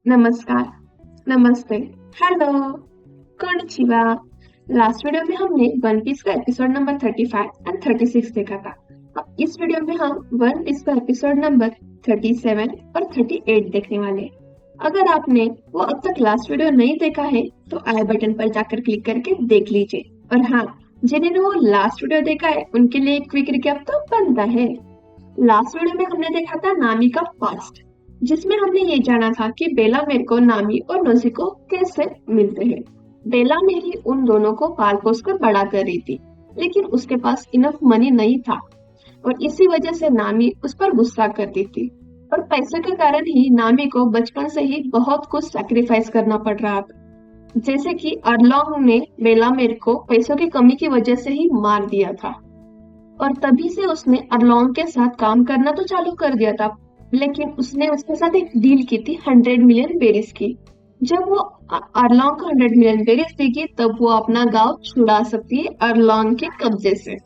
नमस्कार, नमस्ते, hello, konnichiwa। Last video में हमने वन पीस का एपिसोड नंबर 35 एंड 36 देखा था। अब इस वीडियो में हम वन पीस का एपिसोड नंबर 37 और 38 देखने वाले हैं। अगर आपने वो अब तक लास्ट वीडियो नहीं देखा है तो आई बटन पर जाकर क्लिक करके देख लीजिए। और हाँ, जिन्होंने वो लास्ट वीडियो देखा है उनके लिए एक क्विक रिकैप तो बनता है। लास्ट वीडियो में हमने देखा था नामी का पास्ट, जिसमें हमने ये जाना था कि बेला मेर को नामी और नोजिको कैसे मिलते हैं। बेला मेरी उन दोनों को पाल पोस कर बड़ा कर रही थी, लेकिन उसके पास इनफ मनी नहीं था और इसी वजह से नामी उस पर गुस्सा करती थी। और पैसे के कारण ही नामी को बचपन से ही बहुत कुछ सैक्रिफाइस करना पड़ रहा था, जैसे कि अरलोंग ने बेला मेर को पैसों की कमी की वजह से ही मार दिया था। और तभी से उसने अरलोंग के साथ काम करना तो चालू कर दिया था, लेकिन उसने उसके साथ एक डील की थी 100 मिलियन बेरीज की। जब वो अरलोंग को 100 मिलियन बेरीज देगी तब वो अपना गांव छुड़ा सकती है अरलोंग के कब्जे से,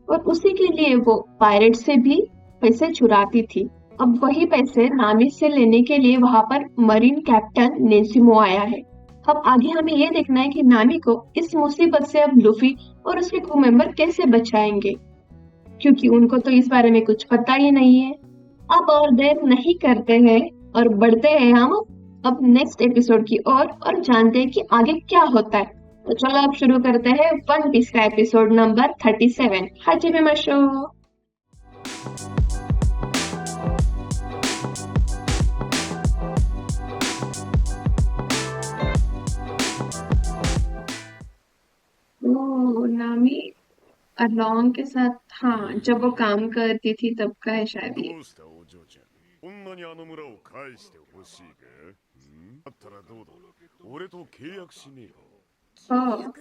और उसी के लिए वो पायरेट से भी पैसे चुराती थी। अब वही पैसे नामी से लेने के लिए वहां पर मरीन कैप्टन नेसिमो आया है। अब आगे हमें ये देखना है कि नामी को इस मुसीबत से अब लूफी और उसके क्रू मेंबर कैसे बचाएंगे, क्योंकि उनको तो इस बारे में कुछ पता ही नहीं है। अब और देर नहीं करते हैं और बढ़ते हैं हम अब नेक्स्ट एपिसोड की ओर और जानते हैं कि आगे क्या होता है। तो चलो अब शुरू करते हैं वन पीस का एपिसोड नंबर 37, हाजिमे मशो। ओह, नामी अलोंग के साथ, हाँ, जब वो काम करती थी तब का है शायद ये। ओह। どうしたお嬢ちゃん。女に頼むらを返してほしいか？うん？だったらどうだ。俺と契約しねえか？ हाँ।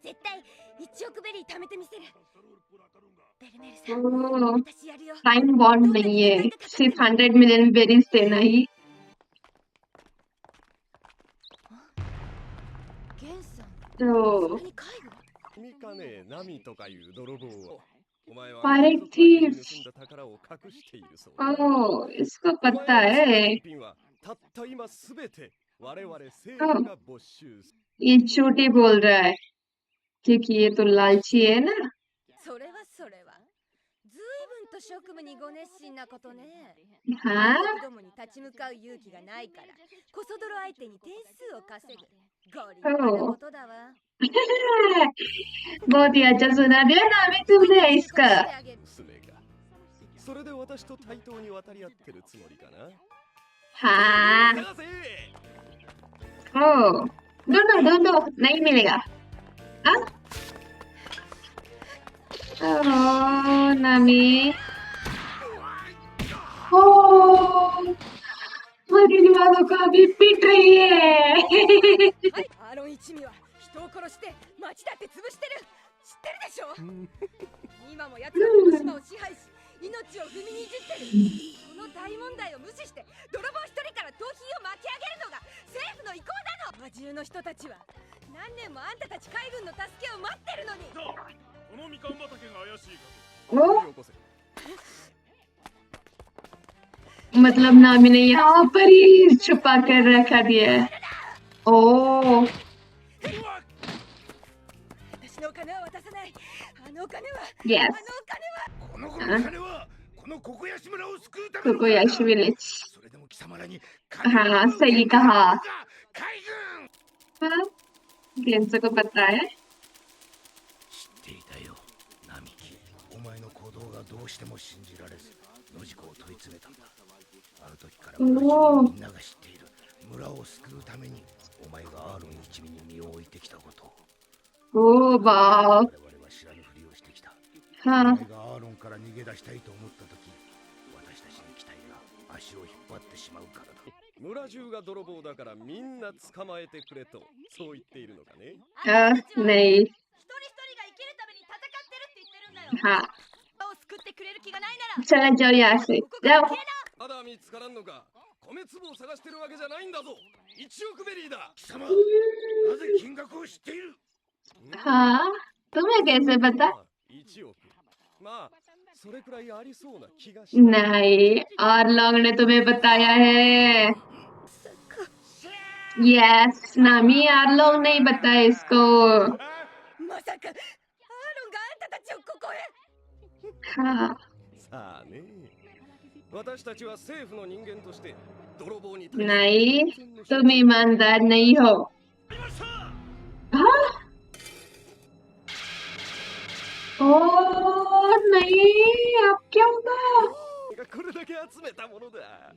絶対1億ベリー貯めてみせる。ベルメルさん、ओह, 私やるよ。टाइम बॉन्ड नहीं है, どんなに高かったって。सिर्फ 100 मिलियन बेरीज देना ही। तो ゲンさん、それに介護？ पायरेट थीव्स। お前は海賊相手に盗んだ宝を隠しているそうだ。お前は海賊相手に盗んだ宝を隠しているそうだ。 ओह, इसको पता है। その金品はたった今すべて我々政府 ओह, が没収する。 ये झूठी बोल रहा है क्योंकि ये तो लालची है ना। हाँ। ओह। ずいぶんと職務にご熱心なことね。海賊どもに立ち向かう勇気がないから、コソ泥相手に点数を稼ぐ。ご立派なことだわ。 बहुत ही अच्छा सुना दिया नामी तुमने इसका। 娘か。それで私と対等に渡り合ってるつもりかな？ हाँ। 探せ！ ओह, ढूंढो नहीं मिलेगा। हाँ? ओह, नामी। ओह, मरने वालों को अभी पीट रही है। アロン一味は人を殺して町だって潰してる。今も奴らの島を支配し、命を踏みにじってる。この大問題を無視して泥棒一人から逃避を巻き上げるのが政府の意向なの。魔獣の人たちは何年もあんたたち海軍の助けを待ってるのに。 मतलब नामी ने यहाँ पर ही छुपा कर रखा दिया है। ओह। यस। हाँ, 私の金は渡さない。あの金はこの国家島を救うためのものだ。 कोकोयाशी विलेज। हाँ, सही कहा। それでも貴様らに金を奪うのか？海軍！ हाँ, गेंसो को पता है। ओह। 知っていたよ、ナミキ。お前の行動がどうしても信じられず、ノジコを問い詰めたんだ。ある時から村を救うためにお前がアーロン一味に身を置いてきたこと。 ओह, वाह। हाँ। お前がアーロンから逃げ出したいと思った時、私たちの機体が足を引っ張ってしまうからだ。नहीं। 一人一人が生きるために戦ってるって言ってるんだよ。 हाँ, を救ってくれる気がないなら、 चला जाओ यहाँ से, जाओ। まだ見つからんのか？米粒を探してるわけじゃないんだぞ。1億ベリーだ。貴様、なぜ知っている。 हाँ तुम्हें कैसे पता? 1億。まあそれくらいありそうな気がした。 नहीं आर्लोंग ने तुम्हें बताया है। यस नामी आर्लोंग नहीं बताया इसको। まさかアーロンがあんたたちをここへ。 हाँ さあね。私たちは政府の人間として泥棒に नहीं तुम ईमानदार नहीं हो। हाँ? ओ नहीं अब क्या होगा? これだけ集めたものだ。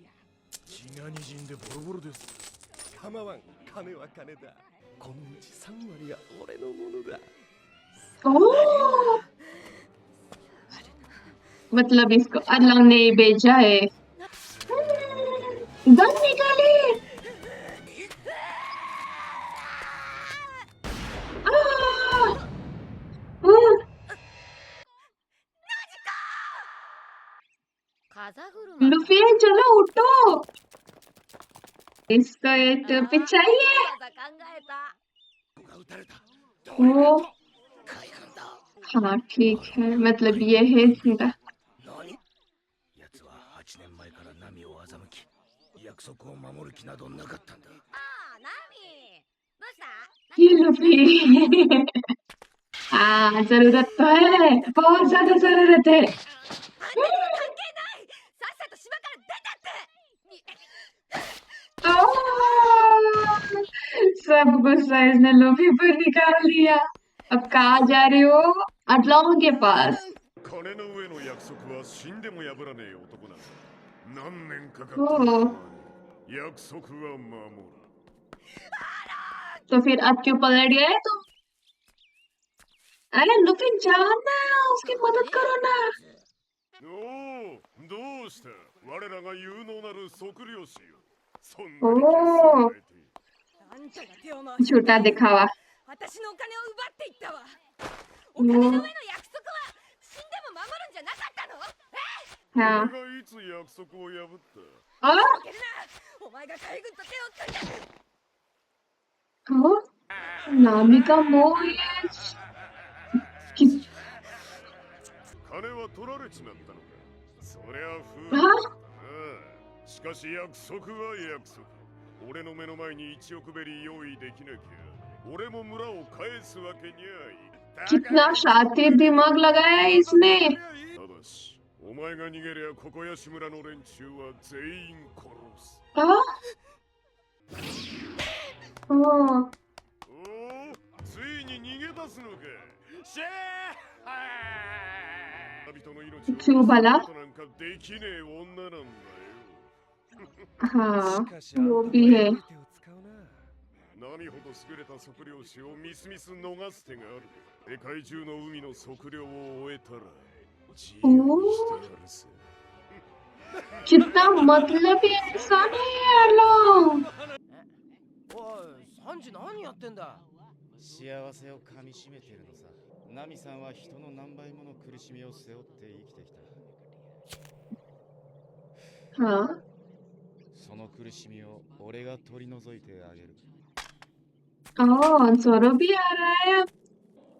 血が滲んでボロボロです。構わん、金は金だ。このうち3割は俺のものだ。 ओ मतलब इसको आर्लोंग ने ही भेजा है। गन निकाले। लुफी चलो उठो। इसको ये टोपी चाहिए। 撃たれた。 ओ 海軍だ。 हाँ ठीक है मतलब ये है इसका। 何？奴は8年前からナミを欺き、約束を守る気などなかったんだ。ああ、ナミ。どうした？ ये लुफी हाँ जरूरत तो है बहुत ज्यादा जरूरत है। あんたには関係ない。さっさと島から出たって。 सब गुस्सा इसने लुफी पर निकाल लिया। अब कहाँ जा रही हो? आर्लोंग के पास। 金の上の約束は死んでも破らねえ男なんだ。何年かかって ओ も約束は守る。 तो फिर अब क्यों पलट गए तुम? अरे लुफी जाना उसकी मदद करो ना। おお、どうした？我らが有能なる測量士よ。そんなおに決算されて。あんたが手を回して झूठा दिखावा। 私のお金を奪っていったわ。お金の上の約束は死んでも守るんじゃなかったの？ हाँ 俺がいつ約束を破った？ आ? 負けるな。お前が海軍と手を組んで。 हाँ? नामी का मोह ये कि- 金は取られちまったのか。そりゃ不 हाँ? 運だな。しかし約束は約束。俺の目の前に1億ベリー用意できなきゃ、俺も村を返すわけにはいかない。 कितना शातिर दिमाग लगाया है इसने। ただし、お前が逃げりゃここやし村の連中は全員殺す。 हाँ? हाँ おお、ついに逃げ出すのか。シェー。人々の命を क्यों भला? ことなんかできねえ女なんだよ。 हाँ しかし वो भी है। 手を使うな。何ほど優れた測量士をみすみす逃す手がある。世界中の海の測量を終えたら自由にしてやるぜ。 कितना मतलबी इंसान है ये आर्लोंग। おい、サンジ何やってんだ。幸せをかみしめているのさ。ナミさんは人の何倍もの苦しみを背負って生きてきた。 हाँ その苦しみを俺が取り除いてあげる。 ओह जोरो भी आ रहा है अब।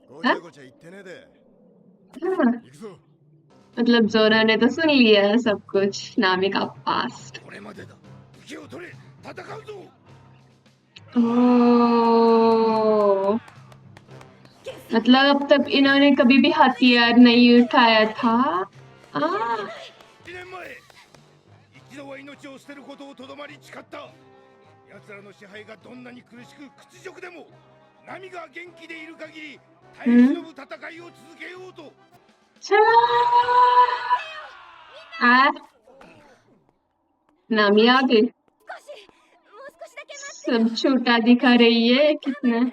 ごちゃごちゃ言ってねえで。 हाँ, 行くぞ。 मतलब जोरा ने तो सुन लिया सब कुछ नामी का पास्ट। これまでだ。武器を取れ、戦うぞ。 ओह मतलब अब तक इन्होंने कभी भी हथियार नहीं उठाया था। हाँ 1年前、一度は命を捨てることをとどまり誓った。奴らの支配がどんなに苦しく屈辱でも、ナミが元気でいる限り、耐え忍ぶ戦いを続けようと。 चला आ नामी आ गई। 少し、もう少しだけ待って。 सब छोटा दिखा रही है कितना। もう一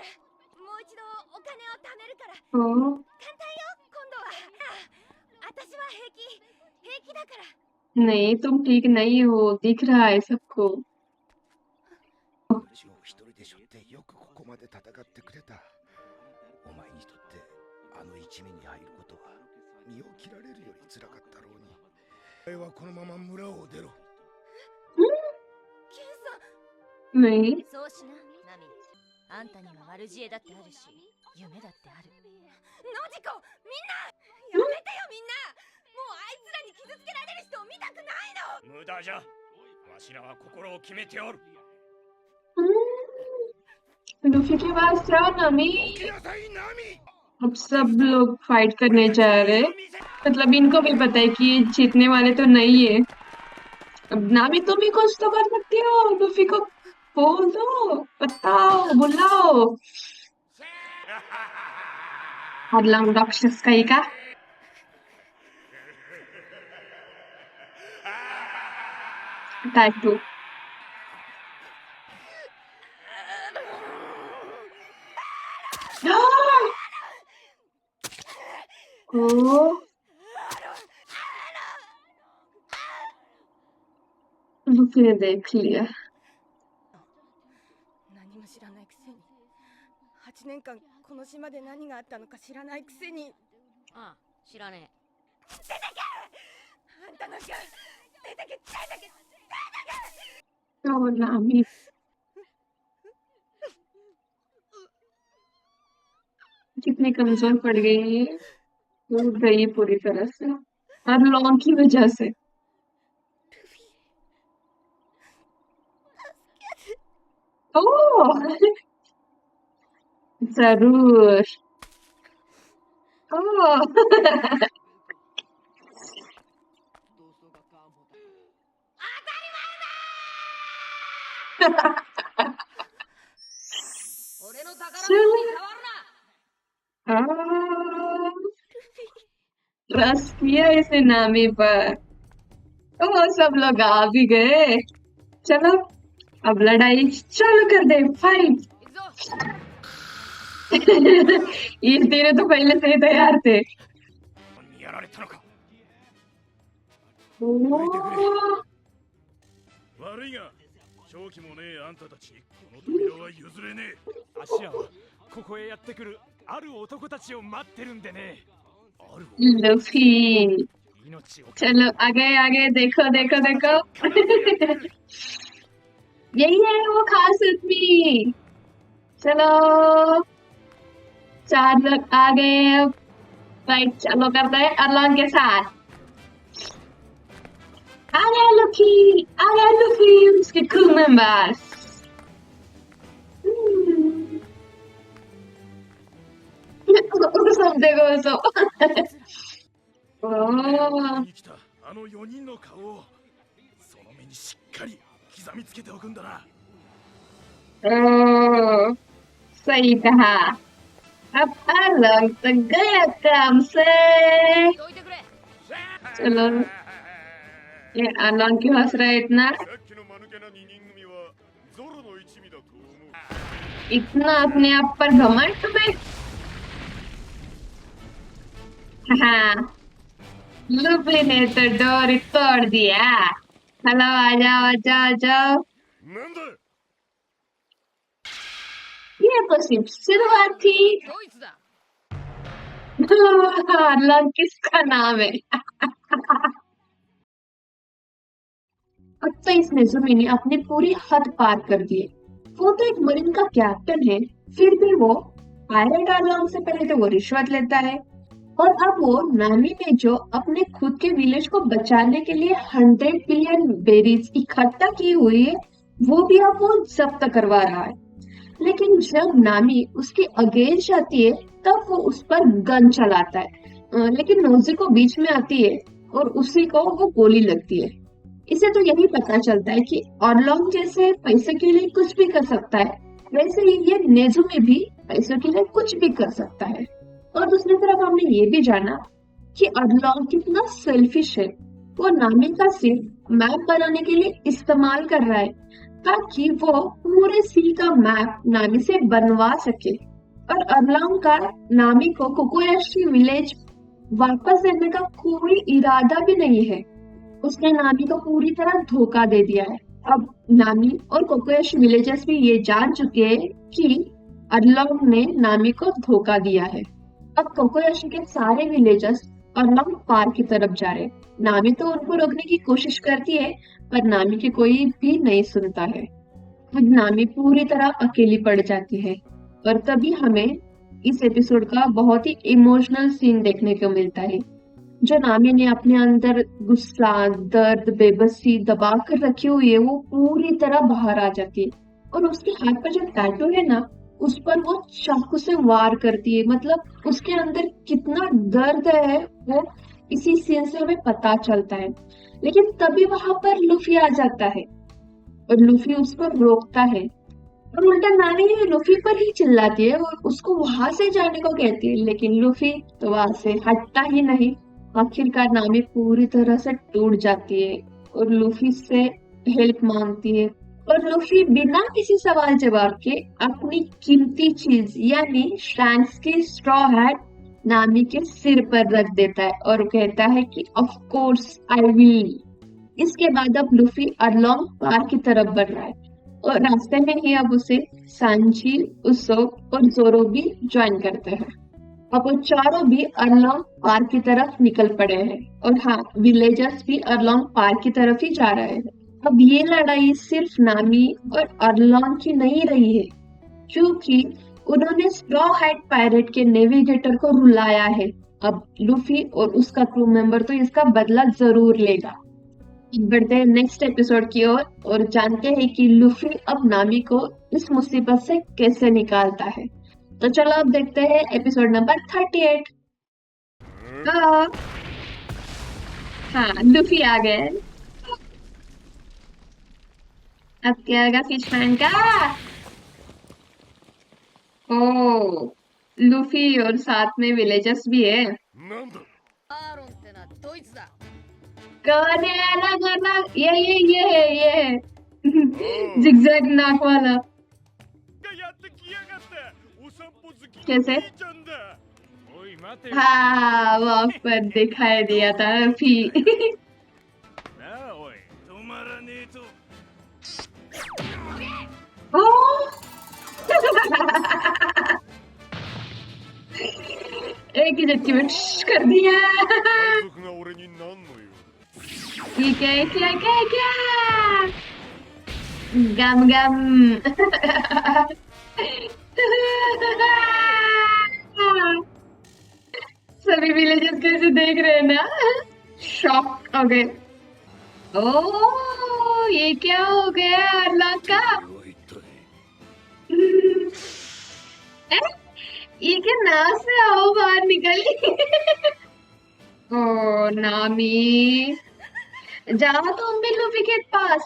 度お金を貯めるから。 ओ 簡単よ、今度は。私は平気だから。 नहीं तुम ठीक नहीं हो दिख रहा है सबको। 私を一人で背負ってよくここまで戦ってくれた。お前にとってあの一味に入ることは身を切られるより辛かったろうに。お前はこのまま村を出ろ。ケンさん。 नहीं そうしな、ナミ。あんたには悪知恵だってあるし夢だってある。ノジコ、みんなやめてよみんな。もうあいつらに傷つけられる人を見たくないの。無駄じゃ。わしらは心を決めておる。 लूफी के पास जाओ नामी। 起きなさいナミ。 अब सब लोग फाइट करने जा रहे हैं। मतलब इनको भी पता है कि ये जीतने वाले तो नहीं है। अब नामी तुम ही कुछ तो कर सकती हो, लूफी को बोल दो, बताओ, बुलाओ। अदलंग राक्षस कहीं का। टाइप 2। ओ लूफी ने देख लिया। 何も知らないくせに8年間この島で何があったのか知らないくせに。ああ、知らねえ。出てけあんたなんか出てけ。 तो नामी कितनी कमजोर पड़ गई है, वो गई पूरी तरह से और लॉन्ग की वजह से। ओह जरूर। ओह 俺の宝物に触るな。 ट्रस्ट किया इसे नामी पर। ओह सब लोग आ भी गए। चलो अब लड़ाई चालू कर दे, फाइट। 行くぞ。 ये तेरे तो पहले से ही तैयार थे। にやられたのか。 ओह, 悪いが正気もねえあんたたちにこの扉は譲れねえ。芦屋はここへやってくるある男たちを待ってるんでね。ある लूफी 命を चलो आगे आगे देखो देखो देखो। यही है वो खास आदमी। चलो 4 लोग आ गए। अब फाइट चालू करते हैं अरलॉन्ग के साथ। आ गया लूफी उसके क्रू मेंबर्स। सब देखो सब। ओह に来たあの4人の顔をその目にしっかり刻みつけておくんだな。 ओह, सही कहा। अब अलग तो गया काम से। どいてくれ。 चलो ये अलग क्यों हंस रहा है इतना? さっきの間抜けな2人組はゾロの一味だと思う。 इतना अपने आप पर घमंड में। हाँ, लूफी ने तो डोर ही तोड़ दिया। हेलो आ जाओ आ जाओ आ जाओ। なんだ ये तो सिर्फ शुरुआत थी। ドイツだ。 अलग किसका नाम है? अब तो इस नेजुमी ने अपनी पूरी हद पार कर दी है। वो तो एक मरीन का कैप्टन है, फिर भी वो पायलट अरलॉन्ग से पहले तो वो रिश्वत लेता है। और अब वो नामी ने जो अपने खुद के विलेज को बचाने के लिए 100 बिलियन बेरीज इकट्ठा की हुई है, वो भी अब वो जब्त करवा रहा है। लेकिन जब नामी उसके अगेंस्ट आती है तब वो उस पर गन चलाता है। लेकिन नोज़ी को बीच में आती है और उसी को वो गोली लगती है। इसे तो यही पता चलता है कि अरलॉन्ग जैसे पैसे के लिए कुछ भी कर सकता है, वैसे ही ये नेजुमी भी पैसों के लिए कुछ भी कर सकता है। और दूसरी तरफ हमने ये भी जाना कि अरलॉन्ग कितना सेल्फिश है। वो नामी का सिर्फ मैप बनाने के लिए इस्तेमाल कर रहा है ताकि वो पूरे सी का मैप नामी से बनवा सके। और अरलॉन्ग का नामी को कोकोयाशी विलेज वापस देने का कोई इरादा भी नहीं है। उसने नामी को पूरी तरह धोखा दे दिया है। अब नामी और कोकोयाशी विलेजर्स भी ये जान चुके हैं कि अरलॉन्ग ने नामी को धोखा दिया है। अब कोकोयाशी के सारे विलेजर्स अरलॉन्ग पार की तरफ जा रहे। नामी तो उनको रोकने की कोशिश करती है पर नामी की कोई भी नहीं सुनता है। अब नामी पूरी तरह अकेली पड़ जाती है और तभी हमें इस एपिसोड का बहुत ही इमोशनल सीन देखने को मिलता है। जो नामी ने अपने अंदर गुस्सा, दर्द, बेबसी दबा कर रखी हुई है, वो पूरी तरह बाहर आ जाती है। और उसके हाथ पर जो टैटू है ना, उस पर वो चाकू से वार करती है। मतलब उसके अंदर कितना दर्द है वो इसी सीन से हमें पता चलता है। लेकिन तभी वहां पर लूफी आ जाता है और लूफी उसको रोकता है और उल्टा नानी लूफी पर ही चिल्लाती है और उसको वहां से जाने को कहती है, लेकिन लूफी तो वहां से हटता ही नहीं। आखिरकार नामी पूरी तरह से टूट जाती है और लूफी से हेल्प मांगती है और लूफी बिना किसी सवाल जवाब के अपनी कीमती चीज यानी शैंक्स की स्ट्रॉ हैट नामी के सिर पर रख देता है और कहता है कि ऑफ कोर्स आई विल। इसके बाद अब लूफी अरलोंग पार की तरफ बढ़ रहा है और रास्ते में ही अब उसे सांची, उसोप और जोरो भी ज्वाइन करते हैं। अब वो चारों भी अरलोंग पार की तरफ निकल पड़े हैं और हाँ, विलेजर्स भी अरलोंग पार की तरफ ही जा रहे हैं। अब ये लड़ाई सिर्फ नामी और अरलोंग की नहीं रही है, क्योंकि उन्होंने स्ट्रॉ हैट पायरेट के नेविगेटर को रुलाया है। अब लूफी और उसका क्रू मेंबर तो इसका बदला जरूर लेगा। बढ़ते हैं नेक्स्ट एपिसोड की ओर और जानते हैं कि लूफी अब नामी को इस मुसीबत से कैसे निकालता है। तो चलो अब देखते हैं एपिसोड नंबर 38। हाँ, हाँ, लूफी आ गए। अब क्या होगा फिशमैन का? ओ, लूफी और साथ में विलेजर्स भी है। なんだ アーロンってのはドイツだ。 कौन है? अलग अलग, ये है जिगजैग नाक वाला। がやってきやがったお散歩好き कैसे? 兄ちゃんだ おい待てよ हाँ, वॉक पर दिखाई दिया था अभी। なあおい止まらねえと एक ही झटके में टश कर दिया। 海賊が俺に何の用 ये क्या गम गम। सभी विलेजर्स कैसे देख रहे हैं ना, शॉक हो गए। ओ, ये क्या हो गया अरलोंग का? は一体 ए, ये क्या नाव से आओ बाहर निकली। ओ नामी, जाओ तुम भी लूफी के पास।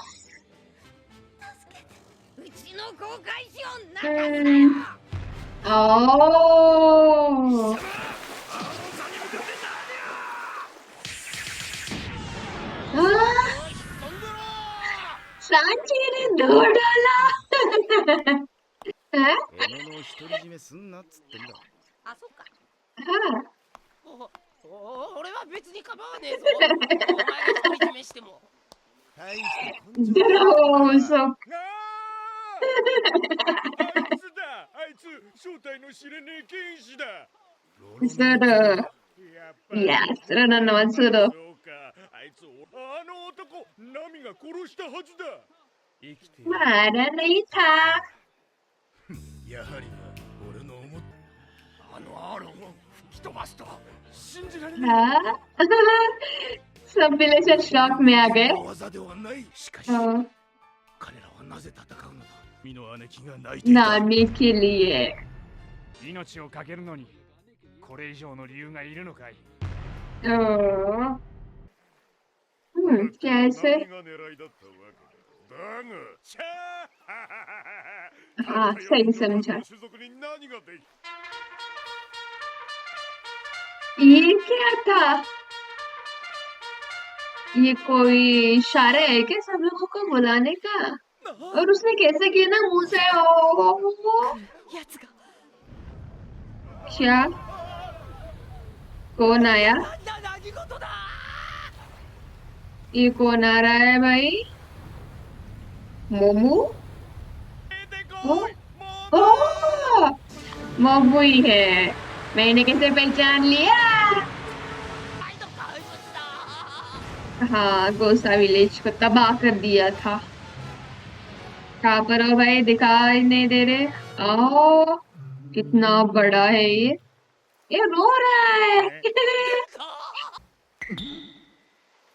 うちの公開資本なかったよ。 ओ, सांची ने दो डाला। हैं? 俺の独り占めすんなっつってんだ。あ、そっか。 हाँ, 俺は別に構わねえぞ。お前が独り占めしても。大して根性 डरो सब। あいつだあいつ正体の知れねえ剣士だ सुनो, やっぱり यार सुनो ना मत सुनो। そうかあいつあの男ナミが殺したはずだ 生きている मारा नहीं था। やはりな俺の思っあのアーロンを吹き飛ばすとは信じられない हाँ? सब विलेजर शॉक में आ गए। 技ではないしかし हाँ, 彼らはなぜ戦うのだ身の姉貴が泣いていた नामी के लिए। 命を懸けるのにこれ以上の理由がいるのかい ओ, कैसे? 何が狙いだったわけだだがチャー हाँ, सही समझा। 種族に何ができ ये क्या था? ये कोई इशारा है क्या सब लोगों को बुलाने का? और उसने कैसे किया ना मुंह से? ओ, やつが क्या? कौन आया? 何事だ。 ये कौन आ रहा है भाई? मोमू? 出て ओ, こいもう ओ, मोमू ही है। मैंने कैसे पहचान लिया? 愛の怪物だ。 हाँ, गोसा विलेज को तबाह कर दिया था। कहाँ पर हो भाई, दिखाई नहीं दे रहे। ओ, कितना बड़ा है ये रो रहा है।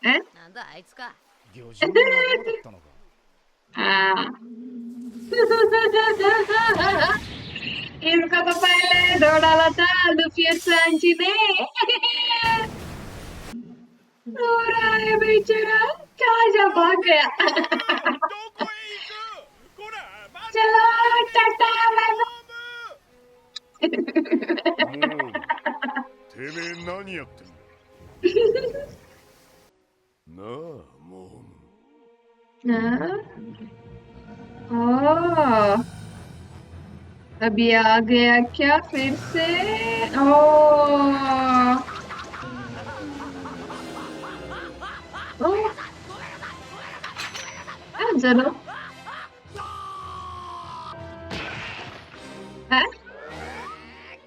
हैं? なんだあいつか。魚人の仲間だったのか。 हाँ। इसका तो पहले दो डाला था लुफी और सांची ने। रो रहा है बेचारा, कहाँ जा भाग गया। どこへ行くこら待 चलो टाटा बाय もうてめえ何やってんだなあもう बाय। ओह, अभी आ गया क्या फिर से। ओह, ओह, चलो। हैं?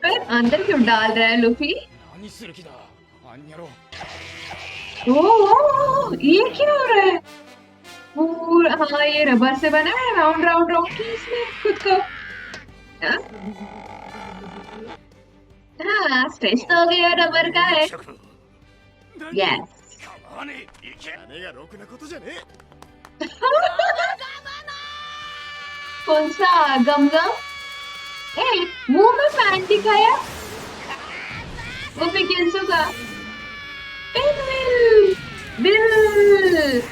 फिर अंदर क्यों डाल रहा है लुफी। 何する気だあんにゃろ。 ओह, ये क्या हो रहा है। पूरा हाँ, ये रबर से बना है, राउंड राउंड राउंड की इसने खुद को। हाँ, स्ट्रेच तो हो गया, रबर का है। 何 यस। 構わねえ。行け。金がろくなことじゃねえ कौन सा गमगम। ए, मुंह में फैन दिखाया। वो पिकेंसो का पिनविल बिल।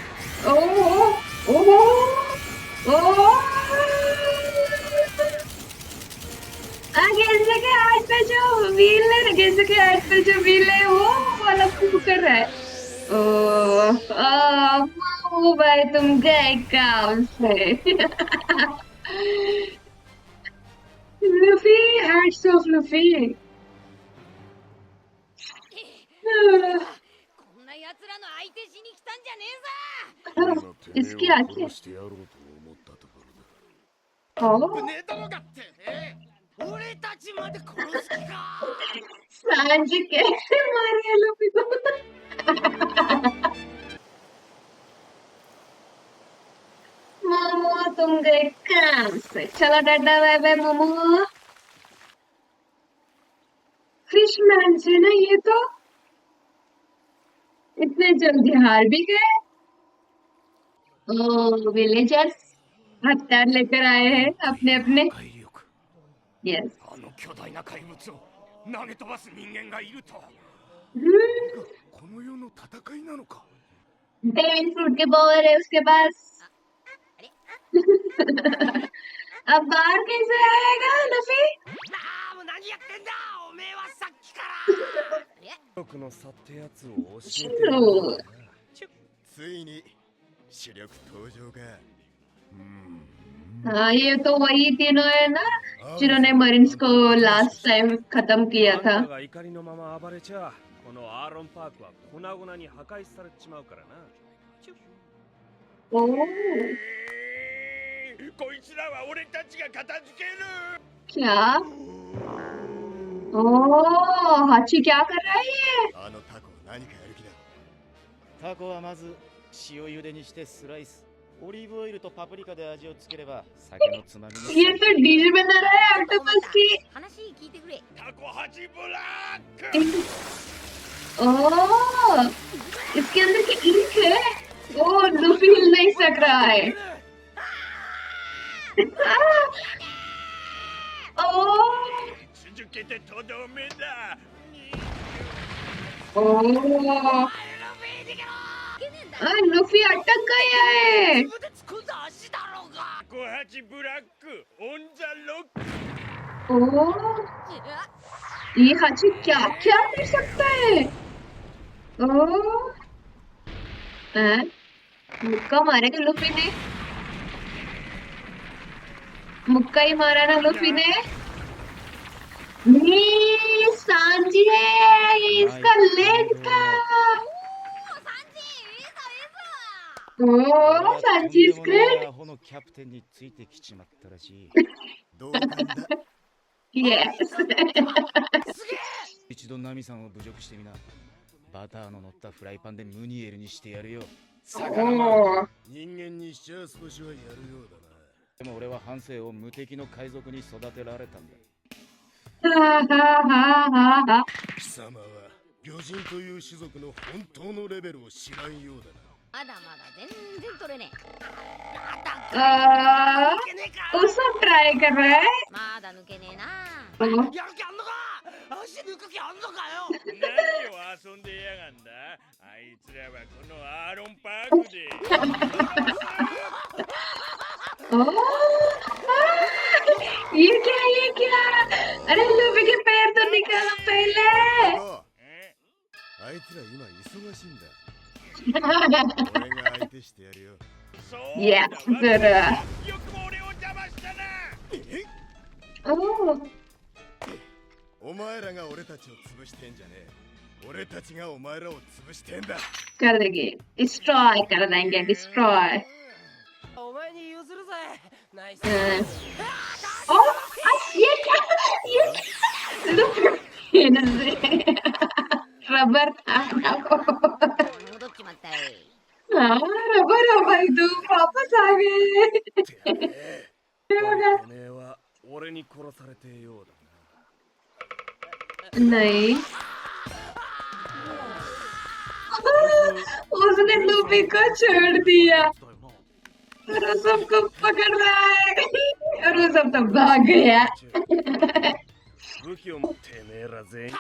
ओह ओह ओह, गेंजे के हाथ पे जो व्हील है ना, गेंजे के हाथ पे जो व्हील है वो वाला फूक कर रहा है। ओह मामू भाई, तुम गए काम से। Luffy, hats off Luffy. こんな奴らの相手しに来たんじゃねえぞ。 इसकी 今てめえを आंखें। 殺してやろうと思ったところだ ओह, ねどもがってね。俺たちまで殺す気か。 सांजी कैसे मारे हैं लुफी को। मोमो, तुम गए काम से। चलो टाटा बाय बाय मोमो। फिशमैन से ना ये तो इतने जल्दी हार भी गए। ओ, विलेजर्स हथियार लेकर आए हैं अपने अपने। 破壊力。 यस। あの巨大な怪物を投げ飛ばす人間がいると。この世の戦いなのか ड्रैगन फ्रूट के बॉल है उसके पास। अब बाहर कैसे आएगा लफी। ああもう何やってんだおめえはさっきから。僕の差ってやつを教えてや चलो। ろうかなついに主力登場か हाँ, ये तो वही तीनों है ना जिन्होंने मरीन्स को लास्ट टाइम खत्म किया あん था। たが怒りのまま暴れちゃこのアーロンパークは粉々に破壊されちまうからな。 ओ, こいつらは俺たちが片付ける。 क्या। ओ, हाची क्या कर रहा है ये। あのタコ何かやる気だタコはまず塩茹でにしてスライス。オリーブオイルとパプリカで味をつければ酒のつまみに。 ये तो डिश बना रहा है ऑक्टोपस की। 話聞いてくれ。タコハチブラック。 ओ, इसके अंदर की इंक है। ओ, लुफी हिल नहीं सक रहा है। ओ, 続けてとどめだ。 ओ, लुफी अटक गया है। 自分で作った足だろうが。タコハチブラックオンザロック。 ओ, ये हाची क्या क्या कर सकता है। ओ, हैं? मुक्का मारेगा लुफी ने। मुक्का ही मारा ना लुफी ने। ये सांजी है, ये इसका लेग था। おー、サンチースクレアホのキャプテンについてきちまったらしい。同感だイエス。一度ナミさんを侮辱してみな。バターの乗ったフライパンでムニエルにしてやるよ。おー、人間にしちゃ少しはやるようだなでも俺は半生を無敵の海賊に育てられたんだ。ははははは。貴様は魚人という種族の本当のレベルを知らんようだな。まだまだ全然取れねउसको ट्राई कर रहा है। え。まだ抜けねえな。やる気あんのか。足抜く気あんのかよ。何を遊んでやがんだ。あいつらはこのアーロンパークで。ये क्या अरे लूफी के पैर तो निकालो पहले। あいつら今忙しいんだ。俺が相手してやるよ。いや、それは。よくも俺を邪魔したな。お前らが俺たちを潰してんじゃねえ。俺たちがお前らを潰してんだ。कर देंगे डिस्ट्रॉय कर देंगे डिस्ट्रॉय। お前に譲るぜ。ナイス。ये क्या लूफी रबर था। 戻っちまったい。 हाँ रबर हो भाई तू वापस आ गए। てめえは俺に殺されてようだ नहीं उसने लूफी को छोड़ दिया और वो सबको पकड़ रहा है और वो सब तो भाग गया। 武器を持っててめえら全員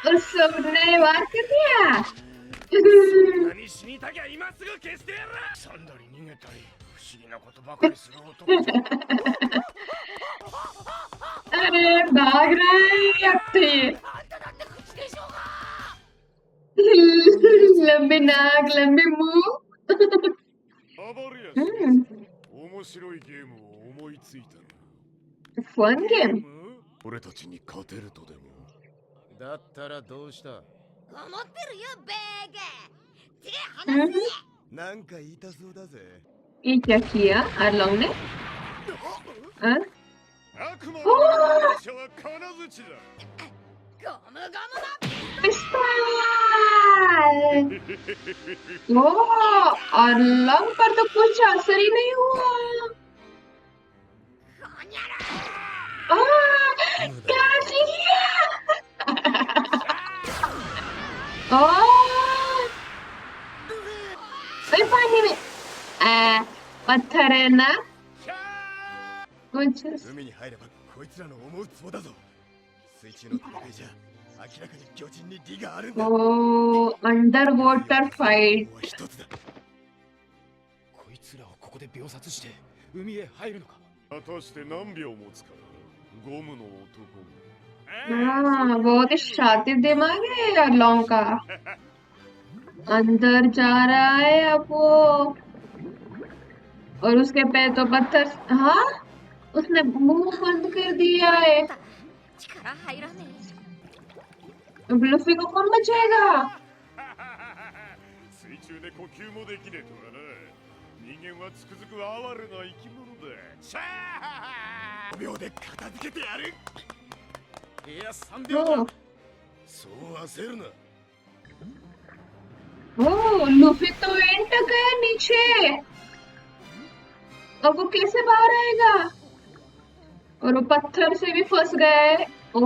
उस सबने वार कर दिया। 何死にたきゃ今すぐ消してやる。サンダリ逃げたり不思議なことばかりする男じゃ。 अरे भाग रहा है अब तो ये लंबी नाक लंबी मुंह। ババリアス、面白いゲームを思いついたの。 फन गेम 俺たちに勝てるとでも。だったらどうした？思ってるよベーゲー。違う話せ。なんか言いたそうだぜ。 ये क्या किया आरलोंग ने? हाँ? 悪魔の勇者は金槌だ。ゴムゴムだ。 पिस्तौल। वो आरलोंग पर तो कुछ असर ही नहीं हुआ। क्या किया? फिर पानी में पत्थर है ना कुछ 海に入ればこいつらの思うツボだぞ。水中の戦いじゃ明らかに巨人に利があるんだ。 ओ अंडर वाटर फाइट 一つだ。こいつらをここで秒殺して海へ入るのか？果たして何秒持つか。ゴムの男。 हाँ बहुत ही शातिर दिमाग है आरलोंग का। अंदर जा रहा है अब वो और उसके पैर तो पत्थर। हाँ उसने मुंह बंद कर दिया है। 力入らね अब लूफी को कौन बचाएगा? 水中で呼吸もできねえとはな。人間はつくづく哀れな生き物だ。シャー5秒で片付けてやる。いや3秒だ。 ओ そう焦るな。 ओ लूफी तो एंड गया नीचे। अब वो कैसे बाहर आएगा? और वो पत्थर से भी फंस गए। ओ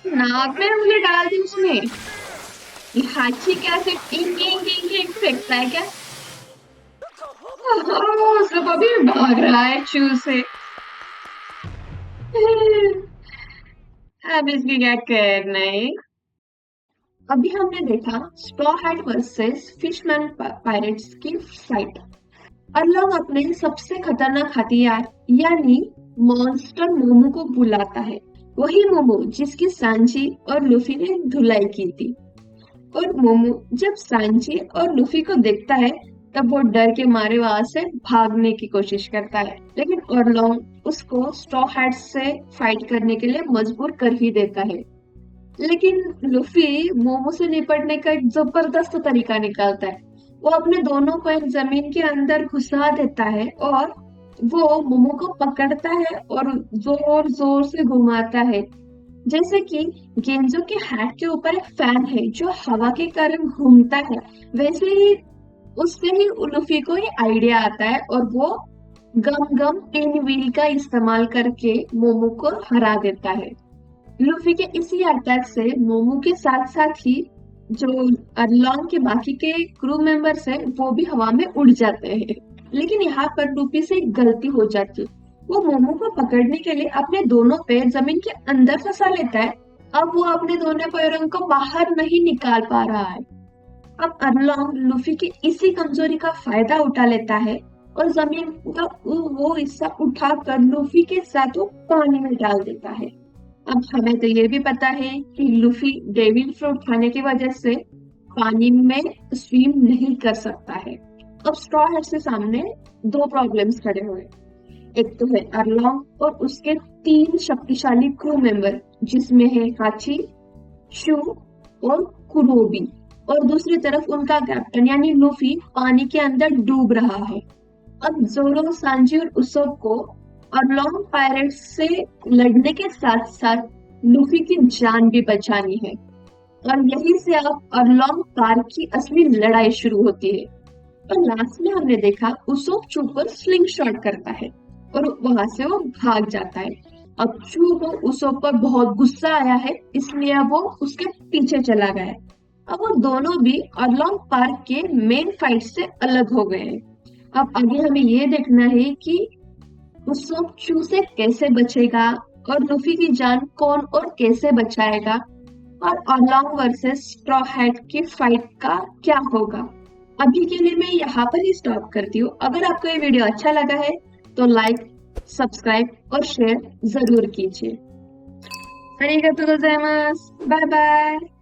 नाक में उंगली डाल दी उसने। ये हाथी क्या से इंग इंग इंग इंग फेंकता है क्या? ओह, सब अभी भाग रहा है चू से। अब इसकी क्या करना है? अभी हमने देखा स्ट्रॉ हैट वर्सेस फिशमैन पायरेट्स की फाइट। अरलोंग अपने सबसे खतरनाक हथियार यानी मॉन्स्टर मोमो को बुलाता है। वही मोमो जिसकी सांची और लूफी ने धुलाई की थी। और मोमो जब सांची और लूफी को देखता है तब वो डर के मारे वहां से भागने की कोशिश करता है, लेकिन अरलोंग उसको स्ट्रॉ हैट से फाइट करने के लिए मजबूर कर ही देता है। लेकिन लूफी मोमो से निपटने का एक जबरदस्त तरीका निकालता है। वो अपने दोनों पैर जमीन के अंदर घुसा देता है और वो मोमो को पकड़ता है और जोर जोर से घुमाता है। जैसे कि गेंजो के हैट के ऊपर एक फैन है जो हवा के कारण घूमता है, वैसे ही उससे ही लूफी को ये आइडिया आता है और वो गम गम पिन व्हील का इस्तेमाल करके मोमो को हरा देता है। लूफी के इसी अटैक से मोमो के साथ साथ ही जो अरलॉन्ग के बाकी के क्रू मेंबर्स हैं वो भी हवा में उड़ जाते हैं। लेकिन यहाँ पर लूफी से एक गलती हो जाती है, वो मोमो को पकड़ने के लिए अपने दोनों पैर जमीन के अंदर फंसा लेता है। अब वो अपने दोनों पैरों को बाहर नहीं निकाल पा रहा है। अब अरलॉन्ग लूफी की इसी कमजोरी का फायदा उठा लेता है और जमीन का वो हिस्सा उठाकर लूफी के साथ वो पानी में डाल देता है। अब हमें तो ये भी पता है कि लूफी डेविल फ्रूट खाने की वजह से पानी में स्विम नहीं कर सकता है। अब स्ट्रॉ हैट से सामने दो प्रॉब्लम्स खड़े हुए। एक तो है अरलॉन्ग और उसके 3 शक्तिशाली क्रू मेंबर जिसमें है हाची, शू और कुरोबी, और दूसरी तरफ उनका कैप्टन यानी लूफी पानी के अंदर डूब रहा है। अब जोरो, सांजी और उसोब को अरलॉन्ग पायरेट्स से लड़ने के साथ साथ लूफी की जान भी बचानी है और यहीं से अब अरलॉन्ग पार की असली लड़ाई शुरू होती है। और लास्ट में हमने देखा उसोब चू पर स्लिंग शॉट करता है और वहां से वो भाग जाता है। अब चू को उसोब पर बहुत गुस्सा आया है, इसलिए वो उसके पीछे चला गया है। अब वो दोनों भी अरलॉन्ग पार्क के मेन फाइट से अलग हो गए हैं। अब आगे हमें ये देखना है कि उसोब चू से कैसे बचेगा और लूफी की जान कौन और कैसे बचाएगा और अरलॉन्ग वर्सेस स्ट्रॉ हैट की फाइट का क्या होगा। अभी के लिए मैं यहाँ पर ही स्टॉप करती हूँ। अगर आपको ये वीडियो अच्छा लगा है तो लाइक, सब्सक्राइब और शेयर जरूर कीजिए। आरिगातो गोजाइमासु। Bye bye.